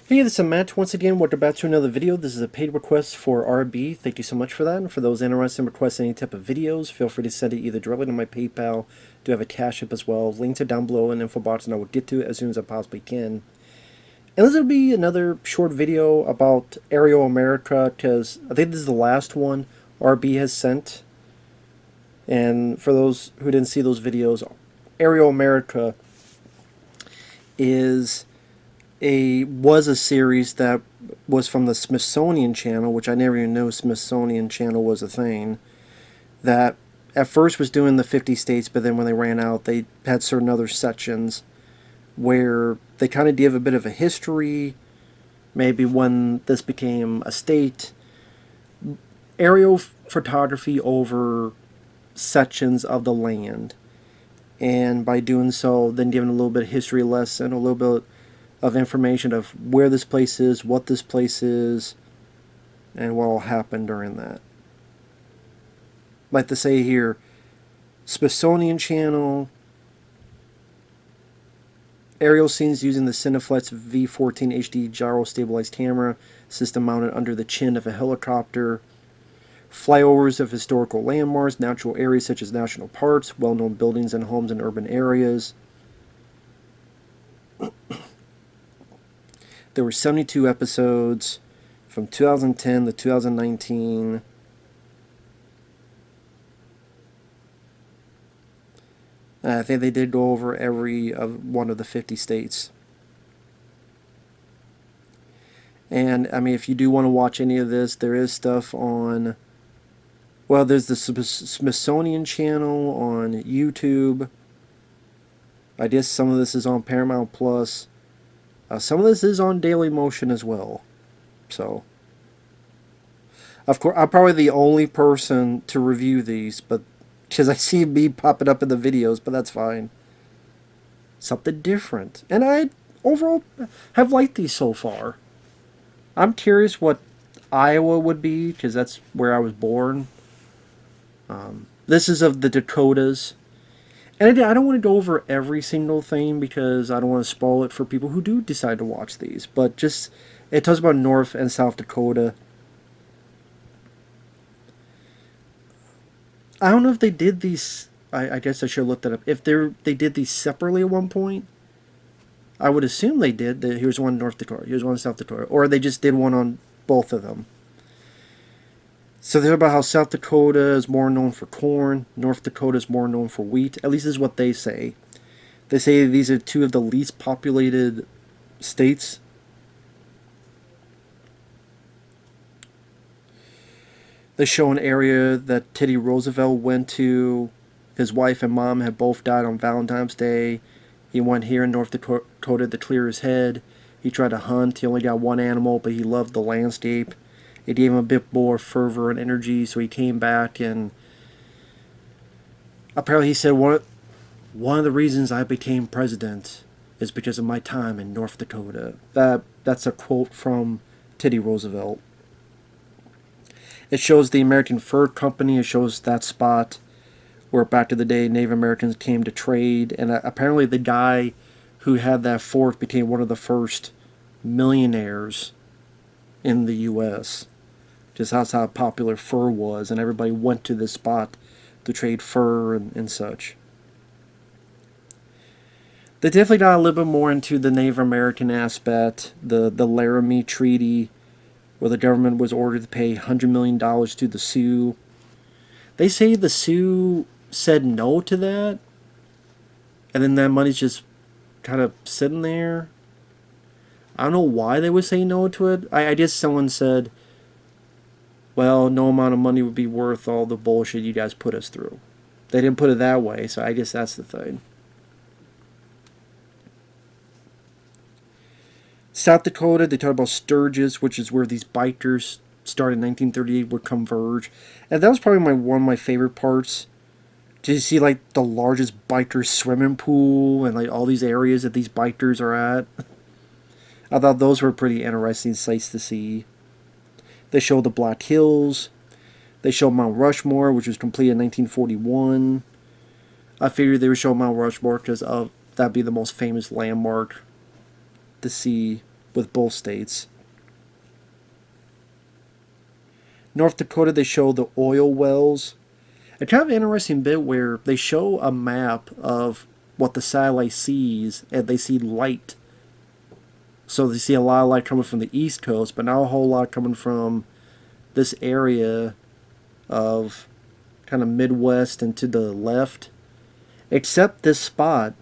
Hey, this is Matt. Once again, welcome back to another video. This is a paid request for RB. Thank you so much for that. And for those interested in requesting any type of videos, feel free to send it either directly to my PayPal. I do have a CashApp as well. Links are down below in the info box, and I will get to it as soon as I possibly can. And this will be another short video about Aerial America, because I think this is the last one RB has sent. And for those who didn't see those videos, Aerial America was a series that was from the Smithsonian Channel, which I never even knew Smithsonian Channel was a thing, that at first was doing the 50 states, but then when they ran out, they had certain other sections where they kind of give a bit of a history, maybe when this became a state, aerial photography over sections of the land. And by doing so, then giving a little bit of history lesson, a little bit of information of where this place is, what this place is, and what will happen during that. Like to say here, Smithsonian Channel, aerial scenes using the Cineflex V14 HD gyro stabilized camera system mounted under the chin of a helicopter, flyovers of historical landmarks, natural areas such as national parks, well-known buildings and homes in urban areas. There were 72 episodes from 2010 to 2019. I think they did go over every one of the 50 states. And, I mean, if you do want to watch any of this, there is stuff on... Well, there's the Smithsonian Channel on YouTube. I guess some of this is on Paramount Plus. Some of this is on Daily Motion as well. So, of course, I'm probably the only person to review these, but because I see me popping up in the videos, but that's fine. Something different. And I overall have liked these so far. I'm curious what Iowa would be, because that's where I was born. This is of the Dakotas. And I don't want to go over every single thing because I don't want to spoil it for people who do decide to watch these. But just, it talks about North and South Dakota. I don't know if they did these, I guess I should have looked that up. If they did these separately at one point, I would assume they did. Here's one in North Dakota, here's one in South Dakota. Or they just did one on both of them. So they're about how South Dakota is more known for corn, North Dakota is more known for wheat. At least this is what they say. They say these are two of the least populated states. They show an area that Teddy Roosevelt went to. His wife and mom had both died on Valentine's Day. He went here in North Dakota to clear his head. He tried to hunt. He only got one animal, but he loved the landscape. It gave him a bit more fervor and energy, so he came back, and apparently he said one of the reasons I became president is because of my time in North Dakota. That's a quote from Teddy Roosevelt. It shows the American Fur Company. It shows that spot where back in the day Native Americans came to trade, and apparently the guy who had that fort became one of the first millionaires in the U.S. Just that's how popular fur was, and everybody went to this spot to trade fur and such. They definitely got a little bit more into the Native American aspect, the Laramie Treaty, where the government was ordered to pay $100 million to the Sioux. They say the Sioux said no to that, and then that money's just kind of sitting there. I don't know why they would say no to it. I guess someone said, well, no amount of money would be worth all the bullshit you guys put us through. They didn't put it that way, so I guess that's the thing. South Dakota, they talk about Sturgis, which is where these bikers started in 1938 would converge. And that was probably one of my favorite parts. Did you see like the largest biker swimming pool and like all these areas that these bikers are at? I thought those were pretty interesting sights to see. They show the Black Hills. They show Mount Rushmore, which was completed in 1941. I figured they would show Mount Rushmore because that'd be the most famous landmark to see with both states. North Dakota, they show the oil wells. A kind of interesting bit where they show a map of what the satellite sees, and they see light. So they see a lot of light coming from the east coast, but not a whole lot coming from this area of kind of Midwest and to the left, except this spot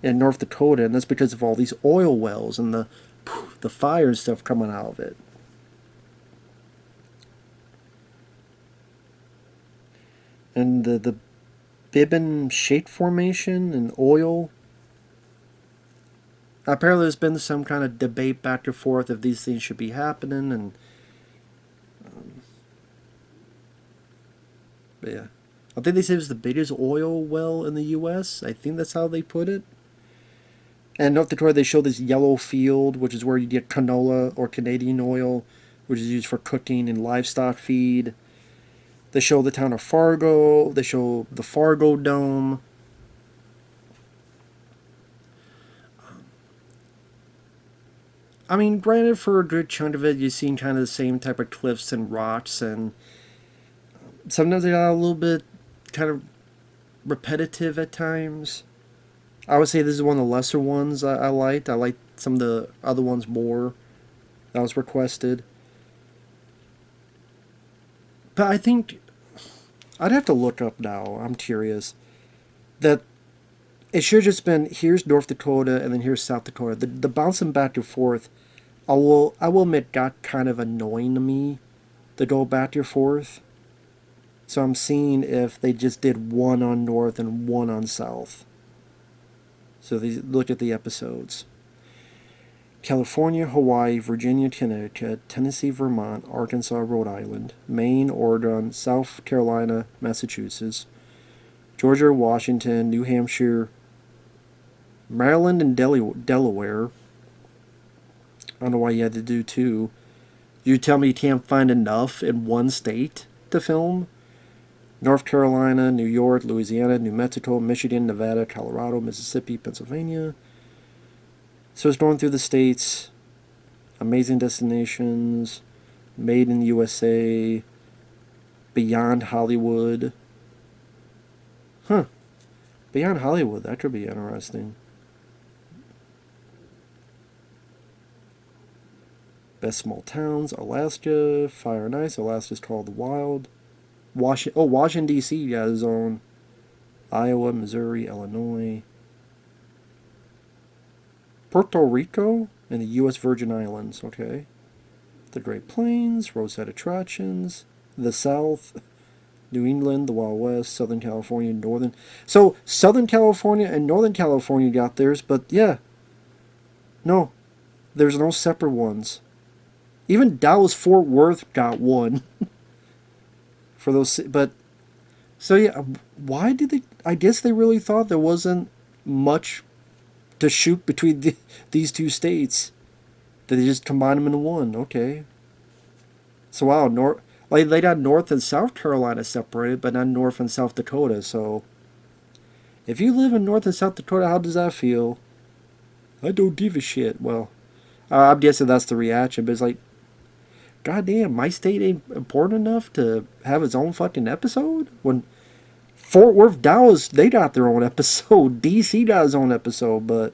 in North Dakota, and that's because of all these oil wells and the fire and stuff coming out of it. And the Bibbin Shake Formation and oil. Apparently, there's been some kind of debate back and forth if these things should be happening, and but yeah, I think they said it was the biggest oil well in the U.S. I think that's how they put it. And North Dakota, they show this yellow field, which is where you get canola or Canadian oil, which is used for cooking and livestock feed. They show the town of Fargo. They show the Fargo Dome. I mean, granted, for a good chunk of it, you've seen kind of the same type of cliffs and rocks, and sometimes they got a little bit kind of repetitive at times. I would say this is one of the lesser ones I liked. I liked some of the other ones more that was requested. But I think I'd have to look up now. I'm curious. That it should have just been here's North Dakota and then here's South Dakota. The bouncing back and forth, I will admit, got kind of annoying to me to go back and forth. So I'm seeing if they just did one on North and one on South. So they look at the episodes. California, Hawaii, Virginia, Connecticut, Tennessee, Vermont, Arkansas, Rhode Island, Maine, Oregon, South Carolina, Massachusetts, Georgia, Washington, New Hampshire, Maryland, and Delaware. I don't know why you had to do two. You tell me you can't find enough in one state to film? North Carolina, New York, Louisiana, New Mexico, Michigan, Nevada, Colorado, Mississippi, Pennsylvania. So it's going through the states. Amazing destinations. Made in the USA. Beyond Hollywood. Huh. Beyond Hollywood, that could be interesting. Best small towns, Alaska, Fire and Ice. Alaska's called the Wild. Washington, D.C. got his own. Iowa, Missouri, Illinois. Puerto Rico and the U.S. Virgin Islands, okay. The Great Plains, roadside attractions, the South, New England, the Wild West, Southern California, Northern. So, Southern California and Northern California got theirs, but yeah. No, there's no separate ones. Even Dallas-Fort Worth got one. For those, but, so yeah, why did they, I guess they really thought there wasn't much to shoot between these two states, that they just combine them into one. Okay. So wow, they got North and South Carolina separated, but not North and South Dakota. So if you live in North and South Dakota, how does that feel? I don't give a shit. Well, I'm guessing that's the reaction, but it's like, goddamn, my state ain't important enough to have its own fucking episode? When Fort Worth, Dallas, they got their own episode. DC got his own episode, but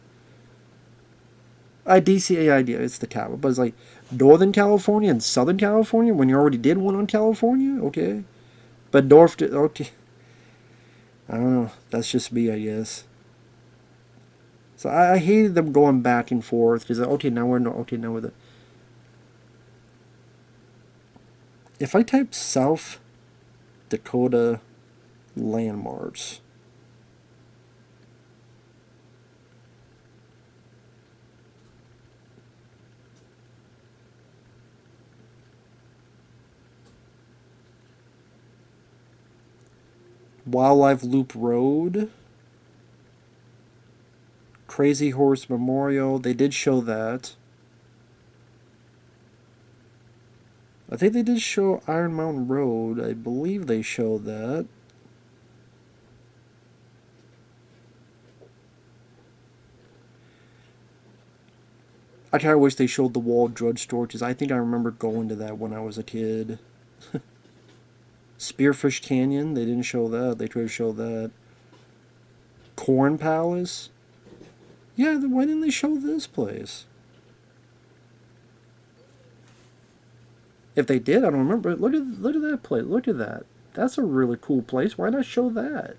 DC idea, it's the capital. But it's like Northern California and Southern California when you already did one on California, okay. But North, okay. I don't know. That's just me, I guess. So I hated them going back and forth because okay, now we're the. If I type South Dakota landmarks. Wildlife Loop Road. Crazy Horse Memorial. They did show that. I think they did show Iron Mountain Road. I believe they showed that. I kind of wish they showed the Wall drugstore, because I think I remember going to that when I was a kid. Spearfish Canyon, they didn't show that. They tried to show that. Corn Palace. Yeah, then why didn't they show this place? If they did, I don't remember. Look at that place. Look at that. That's a really cool place. Why not show that?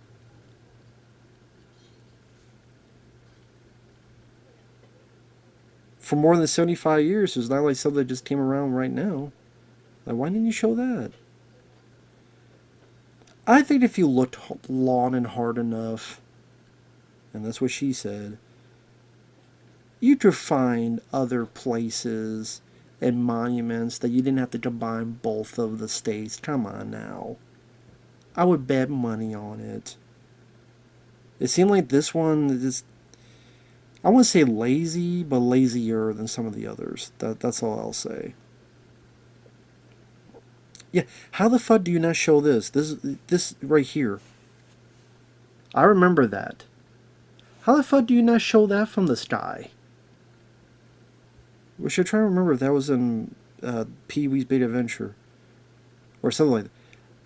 For more than 75 years, it's not like something that just came around right now. Like, why didn't you show that? I think if you looked long and hard enough, and that's what she said, you could find other places and monuments that you didn't have to combine both of the states. Come on now. I would bet money on it. It seemed like this one is, I wouldn't say lazy, but lazier than some of the others. That's all I'll say. Yeah, how the fuck do you not show this? This right here. I remember that. How the fuck do you not show that from the sky? We should try to remember if that was in Pee-wee's Big Adventure or something like that.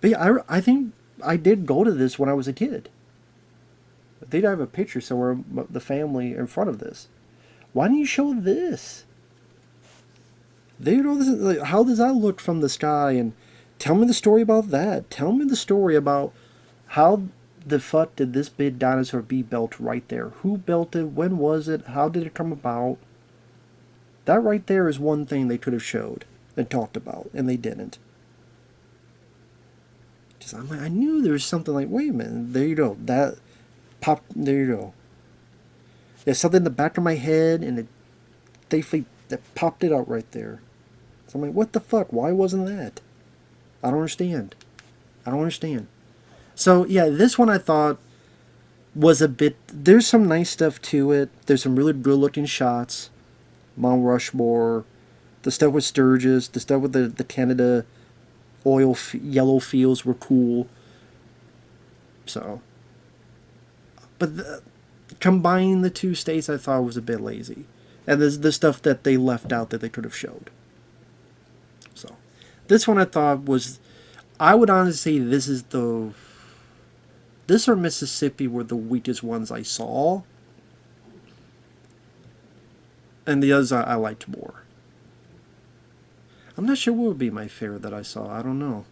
But yeah, I think I did go to this when I was a kid. They'd have a picture somewhere of the family in front of this. Why didn't you show this? Like, how does that look from the sky? And tell me the story about that. Tell me the story about how the fuck did this big dinosaur be built right there? Who built it? When was it? How did it come about? That right there is one thing they could have showed and talked about, and they didn't. Just, I'm like, I knew there was something like, wait a minute, there you go. That popped, there you go. There's something in the back of my head, and that popped it out right there. So I'm like, what the fuck? Why wasn't that? I don't understand. I don't understand. So, yeah, this one I thought was a bit, there's some nice stuff to it. There's some really good looking shots. Mount Rushmore, the stuff with Sturgis, the stuff with the Canada yellow fields were cool. So, but combining the two states I thought was a bit lazy. And there's the stuff that they left out that they could have showed. So, this one I thought was, I would honestly say this or Mississippi were the weakest ones I saw. And the others I liked more. I'm not sure what would be my favorite that I saw. I don't know.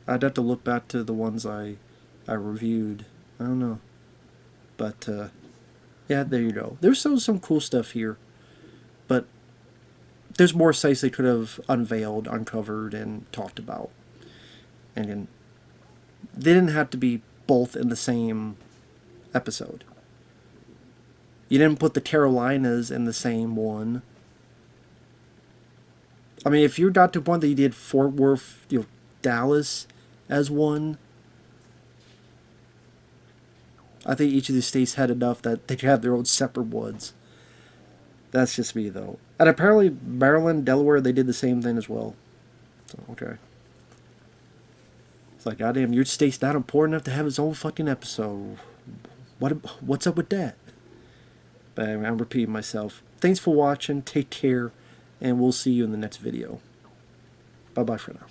I'd have to look back to the ones I reviewed. I don't know. But, yeah, there you go. There's still some cool stuff here. But there's more sites they could have unveiled, uncovered, and talked about. And they didn't have to be both in the same episode. You didn't put the Carolinas in the same one. I mean, if you got to the point that you did Fort Worth, Dallas as one, I think each of these states had enough that they could have their own separate ones. That's just me, though. And apparently Maryland, Delaware, they did the same thing as well. So, okay. It's like, goddamn, your state's not important enough to have its own fucking episode. What's up with that? But anyway, I'm repeating myself. Thanks for watching. Take care. And we'll see you in the next video. Bye-bye for now.